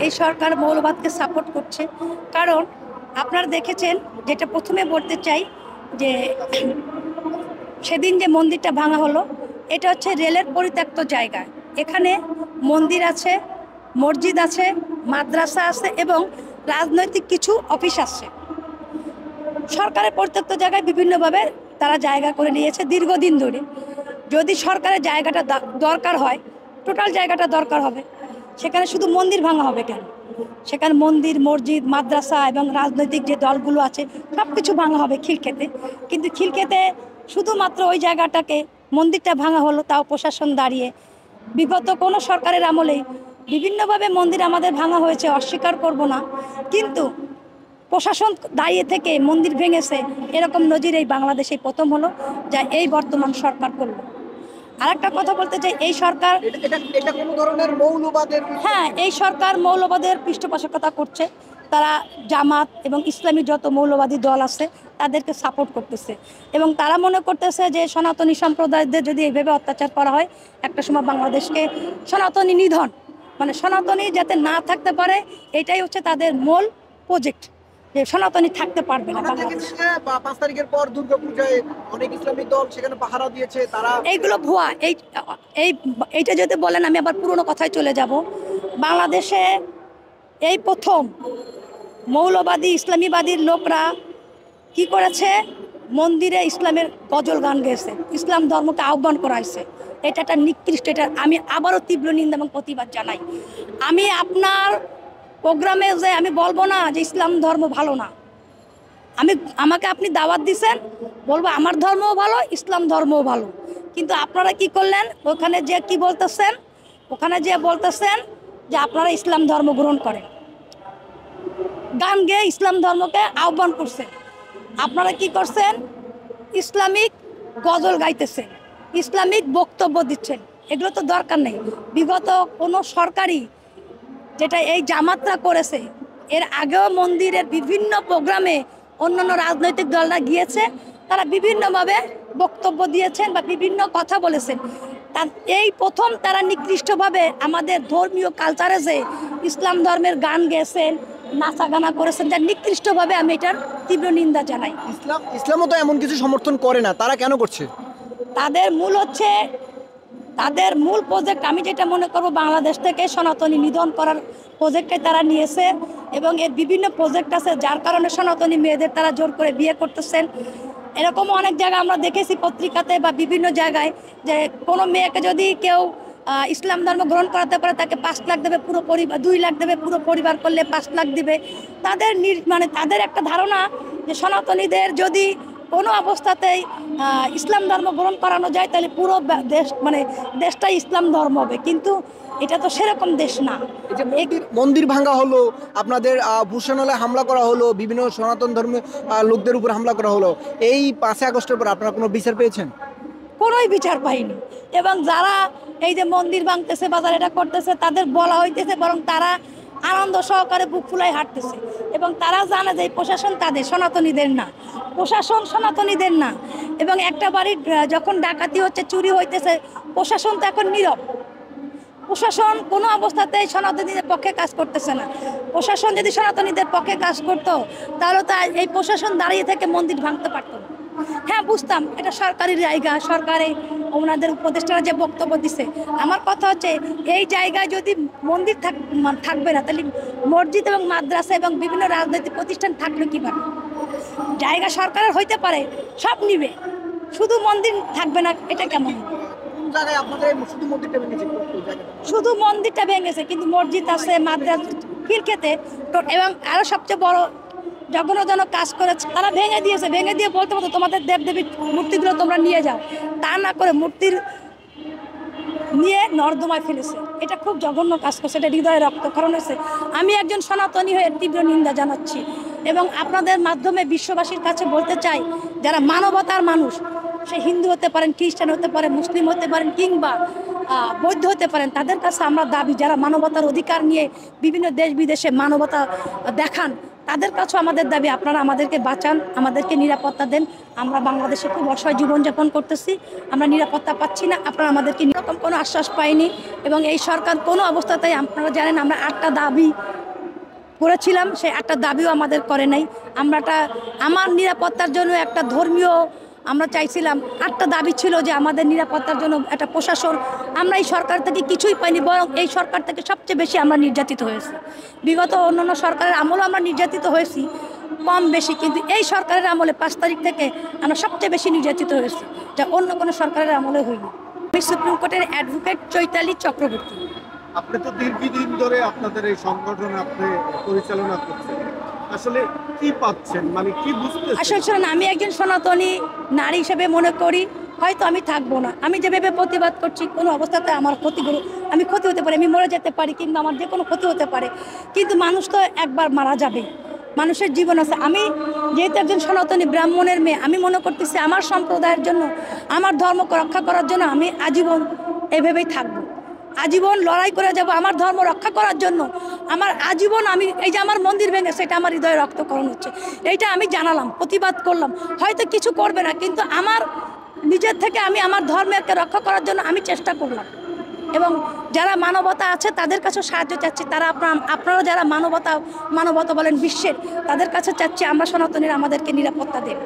এই সরকার মৌলবাদকে সাপোর্ট করছে। কারণ আপনারা দেখেছেন, যেটা প্রথমে বলতে চাই, যে সেদিন যে মন্দিরটা ভাঙা হলো, এটা হচ্ছে রেলের পরিত্যক্ত জায়গা। এখানে মন্দির আছে, মসজিদ আছে, মাদ্রাসা আছে এবং রাজনৈতিক কিছু অফিস আছে। সরকারের পরিত্যক্ত জায়গায় বিভিন্নভাবে তারা জায়গা করে নিয়েছে দীর্ঘদিন ধরে। যদি সরকারের জায়গাটা দরকার হয়, টোটাল জায়গাটা দরকার হবে, সেখানে শুধু মন্দির ভাঙা হবে কেন? সেখানে মন্দির, মসজিদ, মাদ্রাসা এবং রাজনৈতিক যে দলগুলো আছে সব কিছু ভাঙা হবে খিলক্ষেতে। কিন্তু খিলক্ষেতে শুধুমাত্র ওই জায়গাটাকে, মন্দিরটা ভাঙা হলো, তাও প্রশাসন দাঁড়িয়ে। বিগত কোনো সরকারের আমলেই বিভিন্নভাবে মন্দির আমাদের ভাঙা হয়েছে, অস্বীকার করব না, কিন্তু প্রশাসন দাঁড়িয়ে থেকে মন্দির ভেঙেছে, এরকম নজির এই বাংলাদেশে প্রথম হলো, যা এই বর্তমান সরকার করলো। আরেকটা কথা বলতে চাই, এই সরকার এটা কোন ধরনের মৌলবাদের? হ্যাঁ, এই সরকার মৌলবাদের পৃষ্ঠপোষকতা করছে। তারা জামাত এবং ইসলামী যত মৌলবাদী দল আছে তাদেরকে সাপোর্ট করতেছে এবং তারা মনে করতেছে যে সনাতনী সম্প্রদায়দের যদি এইভাবে অত্যাচার করা হয়, একটা সময় বাংলাদেশকে সনাতনী নিধন, মানে সনাতনী যাতে না থাকতে পারে, এটাই হচ্ছে তাদের মূল প্রজেক্ট, যে সনাতনী থাকতে পারবে না বাংলাদেশ। 5 তারিখের পর দুর্গাপূজায় অনেক ইসলামিক দল সেখানে পাহারা দিয়েছে, তারা এইগুলো ভুয়া। এইটা যদি বলেন, আমি আবার পুরনো কথায় চলে যাব। বাংলাদেশে এই প্রথম মৌলবাদী ইসলামীবাদীর লোকরা কি করেছে, মন্দিরে ইসলামের গজল গান গেয়েছে, ইসলাম ধর্মকে আহ্বান করাইছে। এটা একটা নিকৃষ্ট, এটা আমি আবারও তীব্র নিন্দা এবং প্রতিবাদ জানাই। আমি আপনার প্রোগ্রামে যে আমি বলবো না যে ইসলাম ধর্ম ভালো না, আমাকে আপনি দাওয়াত দিছেন, বলবো আমার ধর্মও ভালো, ইসলাম ধর্মও ভালো। কিন্তু আপনারা কি করলেন, ওখানে যে কি বলতেছেন, ওখানে যে বলতেছেন যে আপনারা ইসলাম ধর্ম গ্রহণ করেন, গান গেয়ে ইসলাম ধর্মকে আহ্বান করছেন। আপনারা কি করছেন, ইসলামিক গজল গাইতেছেন, ইসলামিক বক্তব্য দিচ্ছেন। এগুলো তো দরকার নেই। বিগত কোনো সরকারি, যেটা এই জামাতরা করেছে, এর আগেও মন্দিরের বিভিন্ন প্রোগ্রামে অন্যান্য রাজনৈতিক দলরা গিয়েছে, তারা বিভিন্নভাবে বক্তব্য দিয়েছেন বা বিভিন্ন কথা বলেছেন। এই প্রথম তারা নিকৃষ্টভাবে আমাদের ধর্মীয় কালচারে যে ইসলাম ধর্মের গান গেয়েছেন, নাচা গানা করেছেন, যা নিকৃষ্টভাবে আমি এটার তীব্র নিন্দা জানাই। ইসলামও তো এমন কিছু সমর্থন করে না, তারা কেন করছে? তাদের মূল হচ্ছে, তাদের মূল প্রজেক্ট, আমি যেটা মনে করব, বাংলাদেশ থেকে সনাতনী নিধন করার প্রজেক্টে তারা নিয়েছে এবং এর বিভিন্ন প্রজেক্ট আছে, যার কারণে সনাতনী মেয়েদের তারা জোর করে বিয়ে করতেছেন। এরকম অনেক জায়গায় আমরা দেখেছি পত্রিকাতে বা বিভিন্ন জায়গায়, যে কোনো মেয়েকে যদি কেউ ইসলাম ধর্ম গ্রহণ করাতে পারে, তাকে 5 লাখ দেবে পুরো পরিবার, 2 লাখ দেবে পুরো পরিবার, করলে 5 লাখ দিবে। তাদের মানে তাদের একটা ধারণা যে সনাতনীদের যদি কোনো অবস্থাতেই ইসলাম ধর্ম গ্রহণ করানো যায়, তাহলে পুরো দেশ, মানে দেশটাই ইসলাম ধর্ম হবে। কিন্তু এটা তো সেরকম দেশ না। মন্দির ভাঙা হলো, আপনাদের ভূষণালয়ে হামলা করা হলো, বিভিন্ন সনাতন ধর্মের লোকদের উপর হামলা করা হলো, এই 5 আগস্টের পর আপনারা কোনো বিচার পেয়েছেন? কোনোই বিচার পাইনি। এবং যারা এই যে মন্দির ভাঙতেছে, বাজার এটা করতেছে, তাদের বলা হইতেছে, বরং তারা আনন্দ সহকারে বুক ফুলাই হাঁটতেছে এবং তারা জানে যে প্রশাসন তাদের, সনাতনীদের না, প্রশাসন সনাতনীদের না। এবং একটা বাড়ির যখন ডাকাতি হচ্ছে, চুরি হইতেছে, প্রশাসন তো এখন নীরব। প্রশাসন কোনো অবস্থাতেই সনাতনীদের পক্ষে কাজ করতেছে না। প্রশাসন যদি সনাতনীদের পক্ষে কাজ করতো, তাহলে তো এই প্রশাসন দাঁড়িয়ে থেকে মন্দির ভাঙতে পারতো না। হ্যাঁ, বুঝতাম এটা সরকারি জায়গা, সরকারে ওনাদের উপদেষ্টারা যে বক্তব্য দিছে। আমার কথা হচ্ছে, এই জায়গায় যদি মন্দির থাকবে না, তাহলে মসজিদ এবং মাদ্রাসা এবং বিভিন্ন রাজনৈতিক প্রতিষ্ঠান থাকবে কীভাবে? জায়গা সরকারের হইতে পারে, সব নিবে, শুধু মন্দির থাকবে না, এটা কেমন? শুধু মন্দিরটা ভেঙেছে, কিন্তু মসজিদ আছে, মাদ্রাসা, খিলক্ষেতে এবং আরও সবচেয়ে বড় জঘন্যজনক কাজ করেছে, তারা ভেঙে দিয়েছে। ভেঙে দিয়ে বলতে পারতো তোমাদের দেবদেবীর মূর্তিগুলো তোমরা নিয়ে যাও, তা না করে মূর্তির নিয়ে নর্দমায় ফেলেছে। এটা খুব জঘন্য কাজ করছে, এটা হৃদয়ে রক্তক্ষরণ হয়েছে। আমি একজন সনাতনী হয়ে তীব্র নিন্দা জানাচ্ছি এবং আপনাদের মাধ্যমে বিশ্ববাসীর কাছে বলতে চাই, যারা মানবতার মানুষ, সে হিন্দু হতে পারেন, খ্রিস্টান হতে পারেন, মুসলিম হতে পারেন, কিংবা বৌদ্ধ হতে পারেন, তাদের কাছে আমরা দাবি, যারা মানবতার অধিকার নিয়ে বিভিন্ন দেশ বিদেশে মানবতা দেখান, তাদের কাছেও আমাদের দাবি, আপনারা আমাদেরকে বাঁচান, আমাদেরকে নিরাপত্তা দেন। আমরা বাংলাদেশে খুব অসহায় জীবনযাপন করতেছি, আমরা নিরাপত্তা পাচ্ছি না, আপনারা আমাদেরকে এরকম কোনো আশ্বাস পাইনি। এবং এই সরকার কোনো অবস্থাতেই, আপনারা জানেন আমরা 8টা দাবি করেছিলাম, সেই 8টা দাবিও আমাদের করে নাই। আমার নিরাপত্তার জন্য একটা ধর্মীয় আমরা চাইছিলাম, 8টা দাবি ছিল যে আমাদের নিরাপত্তার জন্য একটা প্রশাসন। আমরা এই সরকার থেকে কিছুই পাইনি, বরং এই সরকার থেকে সবচেয়ে বেশি আমরা নির্যাতিত হয়েছি। বিগত অন্যান্য সরকারের আমলেও আমরা নির্যাতিত হয়েছি কম বেশি, কিন্তু এই সরকারের আমলে 5 তারিখ থেকে আমরা সবচেয়ে বেশি নির্যাতিত হয়েছি, যা অন্য কোনো সরকারের আমলে হয়নি। আমি সুপ্রিম কোর্টের অ্যাডভোকেট চৈতালি চক্রবর্তী। আপনি তো দীর্ঘদিন ধরে আপনাদের এই সংগঠন আপনি পরিচালনা করছেন, আসলে কি পাচ্ছেন, মানে কি বুঝতেছেন? আসলে শুনুন, আমি একজন সনাতনী নারী হিসেবে মনে করি হয়তো আমি থাকবো না। আমি যেভাবে প্রতিবাদ করছি, কোনো অবস্থাতে আমার আমি ক্ষতি হতে পারে, আমি মরে যেতে পারি, কিংবা আমার যে কোনো ক্ষতি হতে পারে, কিন্তু মানুষ তো একবার মারা যাবে, মানুষের জীবন আছে। আমি যেহেতু একজন সনাতনী ব্রাহ্মণের মেয়ে, আমি মনে করতেছি আমার সম্প্রদায়ের জন্য, আমার ধর্মকে রক্ষা করার জন্য আমি আজীবন এভাবেই থাকবো, আজীবন লড়াই করে যাব আমার ধর্ম রক্ষা করার জন্য। আমার আজীবন, আমি এই যে আমার মন্দির ভেঙে, সেটা আমার হৃদয়ে রক্তকরণ হচ্ছে, এইটা আমি জানালাম, প্রতিবাদ করলাম। হয়তো কিছু করবে না, কিন্তু আমার নিজের থেকে আমি আমার ধর্মকে রক্ষা করার জন্য আমি চেষ্টা করলাম। এবং যারা মানবতা আছে তাদের কাছে সাহায্য চাচ্ছি, তারা আপনারা যারা মানবতা বলেন বিশ্বের, তাদের কাছে চাচ্ছি আমরা সনাতনীরা আমাদেরকে নিরাপত্তা দেব।